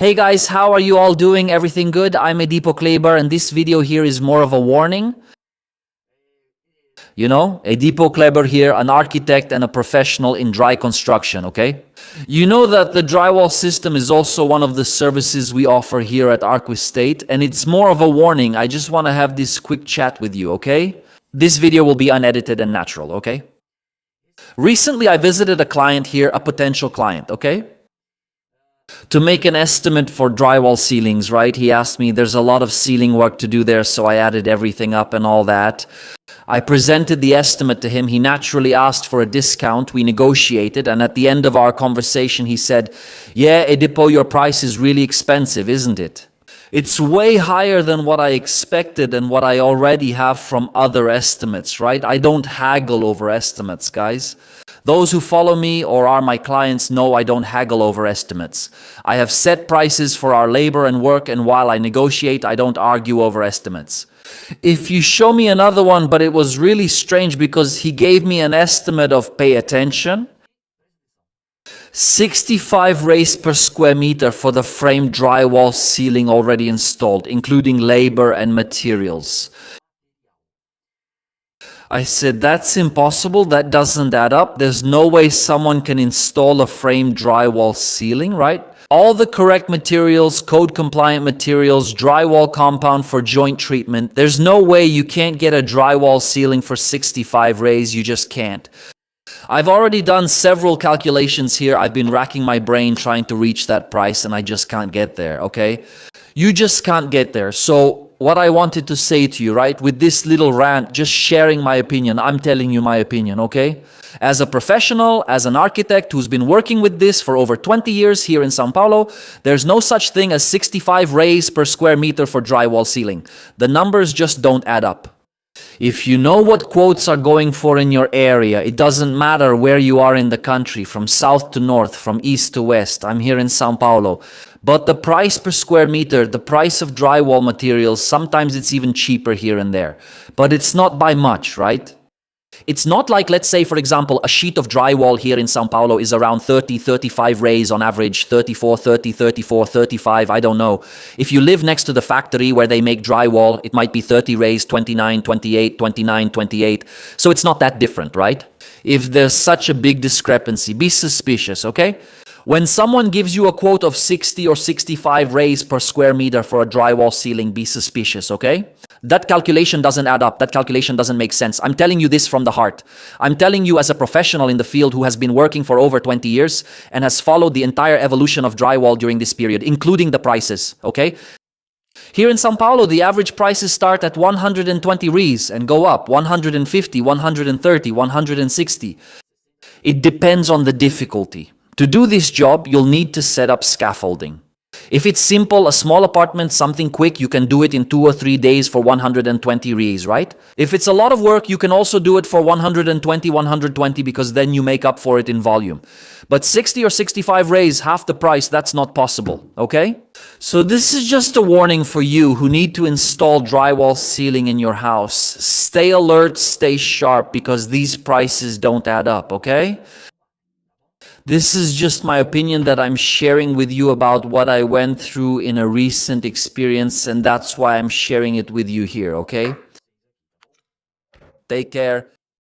Hey guys, how are you all doing? Everything good? I'm Edipo Kleber and this video here is more of a warning. You know, Edipo Kleber here, an architect and a professional in dry construction, okay? You know that the drywall system is also one of the services we offer here at Arquistate, and it's more of a warning. I just want to have this quick chat with you, okay? This video will be unedited and natural, okay? Recently, I visited a client here, a potential client, okay? To make an estimate for drywall ceilings, right? He asked me, there's a lot of ceiling work to do there, so I added everything up and all that. I presented the estimate to him. He naturally asked for a discount. We negotiated, and at the end of our conversation, he said, yeah, Edipo, your price is really expensive, isn't it? It's way higher than what I expected and what I already have from other estimates, right? I don't haggle over estimates, guys. Those who follow me or are my clients know I don't haggle over estimates. I have set prices for our labor and work, and while I negotiate, I don't argue over estimates. If you show me another one, but it was really strange because he gave me an estimate of, pay attention, 65 raise per square meter for the frame drywall ceiling already installed, including labor and materials. I said, that's impossible, that doesn't add up. There's no way someone can install a frame drywall ceiling, right? All the correct materials, code compliant materials, drywall compound for joint treatment. There's no way you can't get a drywall ceiling for 65 raise, you just can't. I've already done several calculations here. I've been racking my brain trying to reach that price and I just can't get there, okay? You just can't get there. So what I wanted to say to you, right, with this little rant, just sharing my opinion, I'm telling you my opinion, okay? As a professional, as an architect who's been working with this for over 20 years here in Sao Paulo, there's no such thing as 65 raise per square meter for drywall ceiling. The numbers just don't add up. If you know what quotes are going for in your area, it doesn't matter where you are in the country, from south to north, from east to west. I'm here in Sao Paulo. But the price per square meter, the price of drywall materials, sometimes it's even cheaper here and there. But it's not by much, right? It's not like, let's say, for example, a sheet of drywall here in Sao Paulo is around 30, 35 raise on average, 34, 30, 34, 35, I don't know. If you live next to the factory where they make drywall, it might be 30 raise, 29, 28, 29, 28. So it's not that different, right? If there's such a big discrepancy, be suspicious, okay? When someone gives you a quote of 60 or 65 raise per square meter for a drywall ceiling, be suspicious, okay? That calculation doesn't add up. That calculation doesn't make sense. I'm telling you this from the heart. I'm telling you as a professional in the field who has been working for over 20 years and has followed the entire evolution of drywall during this period, including the prices, okay? Here in Sao Paulo, the average prices start at 120 reais and go up, 150, 130, 160. It depends on the difficulty. To do this job, you'll need to set up scaffolding. If it's simple, a small apartment, something quick, you can do it in 2 or 3 days for 120 reais, right? If it's a lot of work, you can also do it for 120, 120 because then you make up for it in volume. But 60 or 65 reais, half the price, that's not possible, okay? So this is just a warning for you who need to install drywall ceiling in your house. Stay alert, stay sharp because these prices don't add up, okay? This is just my opinion that I'm sharing with you about what I went through in a recent experience, and that's why I'm sharing it with you here, okay? Take care.